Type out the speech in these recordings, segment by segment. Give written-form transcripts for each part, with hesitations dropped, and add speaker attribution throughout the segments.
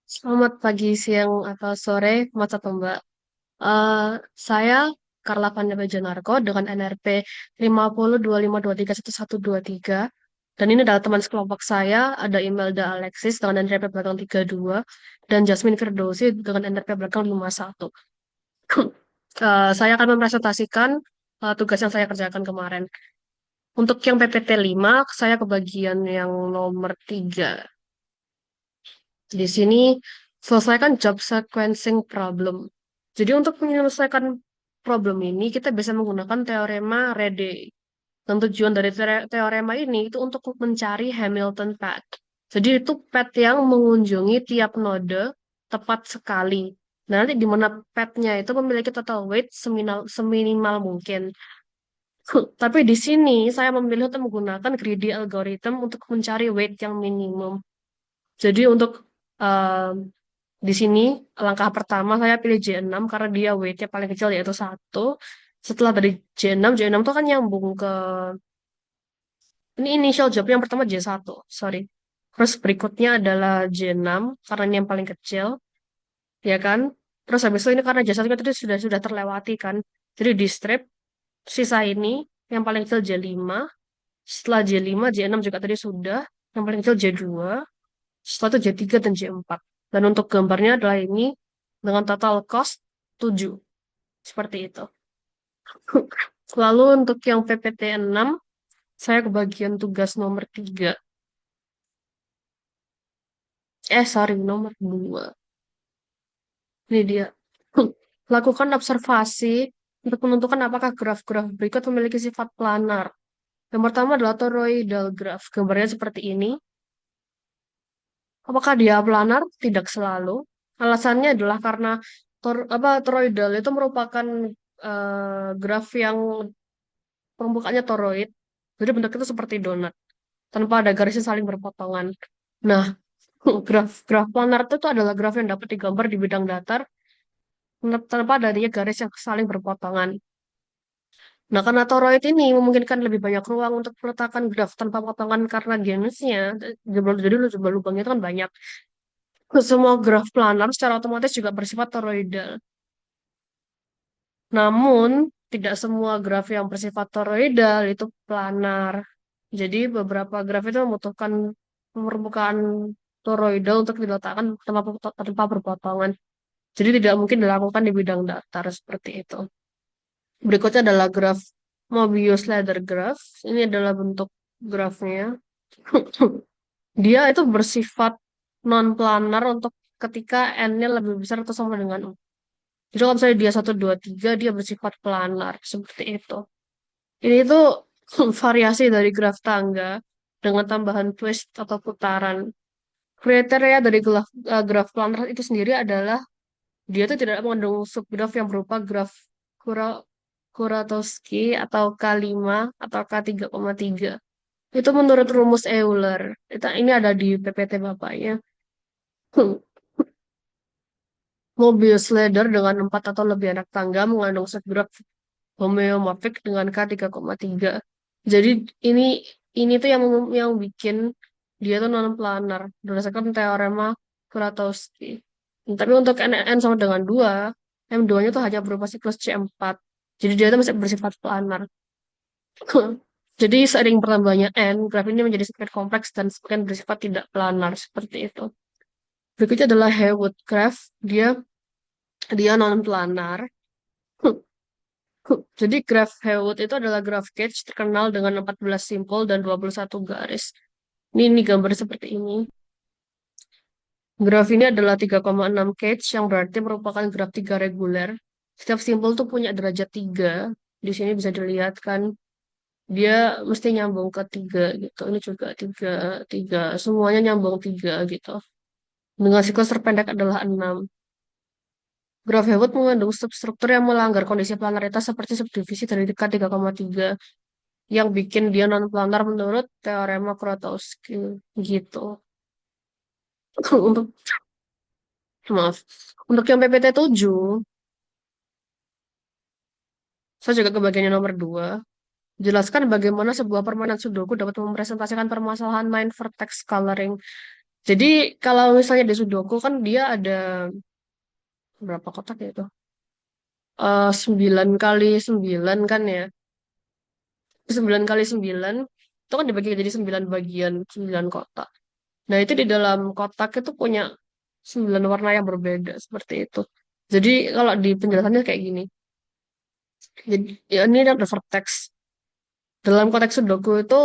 Speaker 1: Selamat pagi, siang, atau sore, Mas atau Mbak. Eh, saya Carla Vanessa Janarko dengan NRP 5025231123. Dan ini adalah teman sekelompok saya, ada Imelda Alexis dengan NRP belakang 32, dan Jasmine Firdausi dengan NRP belakang 51. Saya akan mempresentasikan tugas yang saya kerjakan kemarin. Untuk yang PPT 5, saya kebagian yang nomor 3. Di sini selesaikan job sequencing problem. Jadi untuk menyelesaikan problem ini kita bisa menggunakan teorema Rede. Dan tujuan dari teorema ini itu untuk mencari Hamilton path. Jadi itu path yang mengunjungi tiap node tepat sekali. Nah, nanti di mana path-nya itu memiliki total weight seminimal mungkin. Tapi di sini saya memilih untuk menggunakan greedy algorithm untuk mencari weight yang minimum. Jadi untuk um, di sini langkah pertama saya pilih J6 karena dia weight-nya paling kecil yaitu 1. Setelah dari J6 itu kan nyambung ke ini initial job yang pertama J1, sorry. Terus berikutnya adalah J6 karena ini yang paling kecil, ya kan? Terus habis itu ini karena J1 kan tadi sudah terlewati kan. Jadi di strip sisa ini yang paling kecil J5, setelah J5 J6 juga tadi sudah, yang paling kecil J2, setelah itu J3 dan J4. Dan untuk gambarnya adalah ini dengan total cost 7. Seperti itu. Lalu untuk yang PPT 6, saya kebagian tugas nomor 3. Sorry, nomor 2. Ini dia. Lakukan observasi untuk menentukan apakah graf-graf berikut memiliki sifat planar. Yang pertama adalah toroidal graph. Gambarnya seperti ini. Apakah dia planar? Tidak selalu. Alasannya adalah karena toroidal itu merupakan graf yang permukaannya toroid. Jadi bentuk itu seperti donat, tanpa ada garisnya saling berpotongan. Nah, graf planar itu adalah graf yang dapat digambar di bidang datar tanpa adanya garis yang saling berpotongan. Nah, karena toroid ini memungkinkan lebih banyak ruang untuk meletakkan graf tanpa potongan karena genusnya, jadi lubang-lubangnya itu kan banyak. Semua graf planar secara otomatis juga bersifat toroidal. Namun, tidak semua graf yang bersifat toroidal itu planar. Jadi, beberapa graf itu membutuhkan permukaan toroidal untuk diletakkan tanpa berpotongan. Jadi, tidak mungkin dilakukan di bidang datar seperti itu. Berikutnya adalah graf Mobius ladder graph. Ini adalah bentuk grafnya. Dia itu bersifat non-planar untuk ketika n-nya lebih besar atau sama dengan 4. Jadi kalau misalnya dia 1, 2, 3, dia bersifat planar. Seperti itu. Ini tuh variasi dari graf tangga dengan tambahan twist atau putaran. Kriteria dari graf planar itu sendiri adalah dia tuh tidak mengandung subgraf yang berupa graf Kura- Kuratowski atau K5 atau K3,3. Itu menurut rumus Euler. Ini ada di PPT Bapaknya. Mobius ladder dengan 4 atau lebih anak tangga mengandung subgraf homeomorphic dengan K3,3. Jadi ini ini tuh yang bikin dia tuh non planar berdasarkan teorema Kuratowski. Tapi untuk n sama dengan 2, M2-nya tuh hanya berupa siklus C4. Jadi dia tuh masih bersifat planar. Jadi seiring bertambahnya n, graf ini menjadi semakin kompleks dan semakin bersifat tidak planar seperti itu. Berikutnya adalah Heawood graph. Dia dia non planar. Jadi graf Heawood itu adalah graf Cage terkenal dengan 14 simpul dan 21 garis. Ini gambar seperti ini. Graf ini adalah 3,6 Cage yang berarti merupakan graf 3 reguler. Setiap simpul tuh punya derajat 3. Di sini bisa dilihat kan dia mesti nyambung ke 3 gitu. Ini juga 3, 3. Semuanya nyambung 3 gitu. Dengan siklus terpendek adalah 6. Graf Heawood mengandung substruktur yang melanggar kondisi planaritas seperti subdivisi dari K3,3 yang bikin dia non-planar menurut teorema Kuratowski gitu. Untuk maaf, untuk yang PPT 7, saya juga kebagiannya nomor 2. Jelaskan bagaimana sebuah permainan Sudoku dapat mempresentasikan permasalahan mind vertex coloring. Jadi kalau misalnya di Sudoku kan dia ada berapa kotak ya itu? 9 kali 9 kan ya. 9 kali 9 itu kan dibagi jadi 9 bagian, 9 kotak. Nah itu di dalam kotak itu punya 9 warna yang berbeda seperti itu. Jadi kalau di penjelasannya kayak gini. Jadi ya ini ada vertex. Dalam konteks Sudoku itu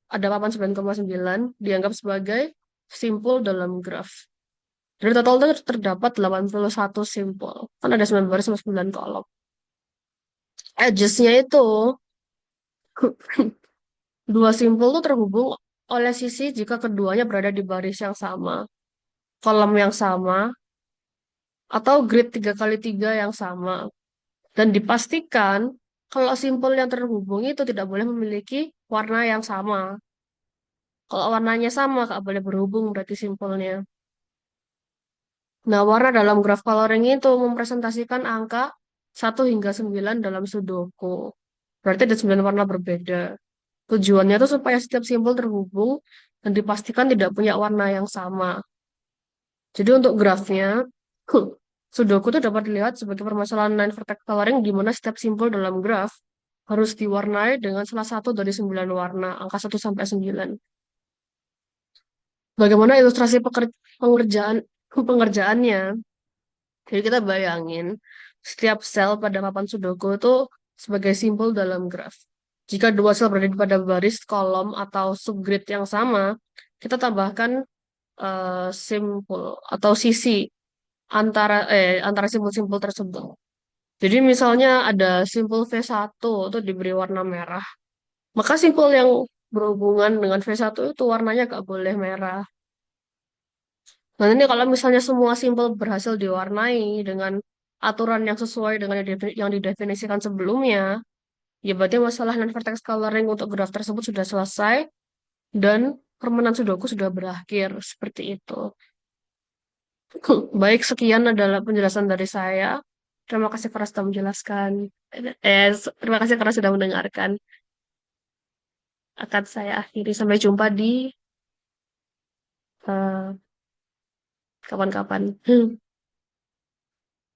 Speaker 1: ada papan 9,9 dianggap sebagai simpul dalam graf. Dari total itu terdapat 81 simpul. Kan ada 9 baris sama 9 kolom. Edges-nya itu dua simpul itu terhubung oleh sisi jika keduanya berada di baris yang sama, kolom yang sama, atau grid 3 kali 3 yang sama. Dan dipastikan kalau simpul yang terhubung itu tidak boleh memiliki warna yang sama. Kalau warnanya sama, nggak boleh berhubung berarti simpulnya. Nah, warna dalam graf coloring itu mempresentasikan angka 1 hingga 9 dalam Sudoku. Berarti ada 9 warna berbeda. Tujuannya itu supaya setiap simpul terhubung dan dipastikan tidak punya warna yang sama. Jadi untuk grafnya, Sudoku itu dapat dilihat sebagai permasalahan nine vertex coloring di mana setiap simpul dalam graf harus diwarnai dengan salah satu dari 9 warna, angka 1 sampai 9. Bagaimana ilustrasi pengerjaan pengerjaannya? Jadi kita bayangin setiap sel pada papan Sudoku itu sebagai simpul dalam graf. Jika dua sel berada pada baris, kolom, atau subgrid yang sama, kita tambahkan simpul atau sisi antara simpul-simpul tersebut. Jadi misalnya ada simpul V1 itu diberi warna merah. Maka simpul yang berhubungan dengan V1 itu warnanya nggak boleh merah. Nah, ini kalau misalnya semua simpel berhasil diwarnai dengan aturan yang sesuai dengan yang didefinisikan sebelumnya, ya berarti masalah non-vertex coloring untuk graf tersebut sudah selesai dan permainan Sudoku sudah berakhir. Seperti itu. Baik, sekian adalah penjelasan dari saya. Terima kasih karena sudah menjelaskan. Terima kasih karena sudah mendengarkan. Akan saya akhiri. Sampai jumpa di eh, kapan-kapan.